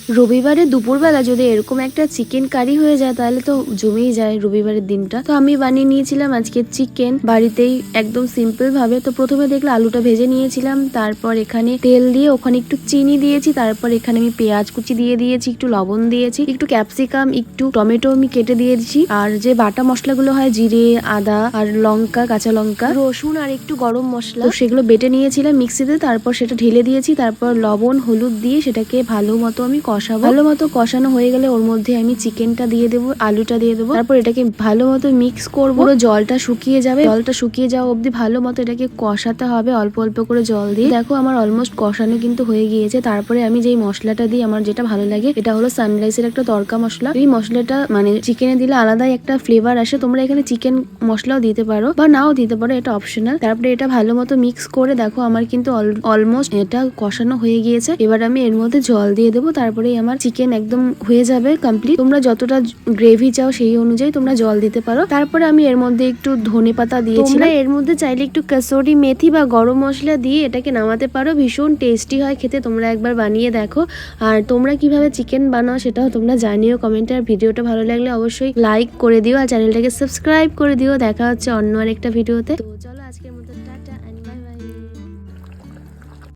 রবিবারে দুপুরবেলা যদি এরকম একটা চিকেন কারি হয়ে যায় তাহলে তো জমেই যায় রবিবারের দিনটা। তো আমি বানিয়ে নিয়েছিলাম আজকে চিকেন বাড়িতেই একদম সিম্পল ভাবে। তো প্রথমে দেখলে আলুটা ভেজে নিয়েছিলাম, তারপর এখানে তেল দিয়ে ওখানে একটু চিনি দিয়েছি, তারপর এখানে আমি পেঁয়াজ কুচি দিয়ে দিয়েছি, একটু লবণ দিয়েছি, একটু ক্যাপসিকাম, একটু টমেটো আমি কেটে দিয়েছি, আর যে বাটা মশলাগুলো হয় জিরে, আদা আর লঙ্কা, কাঁচা লঙ্কা, রসুন আর একটু গরম মশলা, তো সেগুলো বেটে নিয়েছিলাম মিক্সিতে। তারপর সেটা ঢেলে দিয়েছি, তারপর লবণ হলুদ দিয়ে সেটাকে ভালো মতো আমি কষাবো। ভালো মতো কষানো হয়ে গেলে ওর মধ্যে আমি চিকেনটা দিয়ে দেবো, আলুটা দিয়ে দেবো, তারপর এটাকে ভালো মতো মিক্স করবো। পুরো জলটা শুকিয়ে যাবে, জলটা শুকিয়ে যাওয়া অব্দি ভালো মতো এটাকে কষাতে হবে অল্প অল্প করে জল দিয়ে। দেখো আমার অলমোস্ট কষানো কিন্তু হয়ে গিয়েছে। তারপরে আমি যেই মশলাটা দিই, আমার যেটা ভালো লাগে এটা হলো সানরাইজের একটা তড়কা মশলা। এই মশলাটা মানে চিকেনে দিলে আলাদাই একটা ফ্লেভার আসে। তোমরা এখানে চিকেন মশলাও দিতে পারো বা নাও দিতে পারো, এটা অপশনাল। তারপরে এটা ভালো মতো মিক্স করে দেখো আমার কিন্তু অলমোস্ট এটা কষানো হয়ে গিয়েছে। এবার আমি এর মধ্যে জল দিয়ে দেবো, তারপরে আমার চিকেন একদম হয়ে যাবে কমপ্লিট। তোমরা যতটা গ্রেভি চাও সেই অনুযায়ী তোমরা জল দিতে পারো। তারপরে আমি এর মধ্যে একটু ধনেপাতা দিয়েছি, এর মধ্যে চাইলে একটু কাসুরি মেথি বা গরম মশলা দিয়ে এটাকে নামাতে পারো। ভীষণ টেস্টি হয় খেতে, তোমরা একবার বানিয়ে দেখো। আর তোমরা কিভাবে চিকেন বানাও সেটাও তোমরা জানিও কমেন্টে। আর ভিডিওটা ভালো লাগলে অবশ্যই লাইক করে দিও আর চ্যানেলটাকে সাবস্ক্রাইব করে দিও। দেখা হচ্ছে অন্য আরেকটা ভিডিওতে।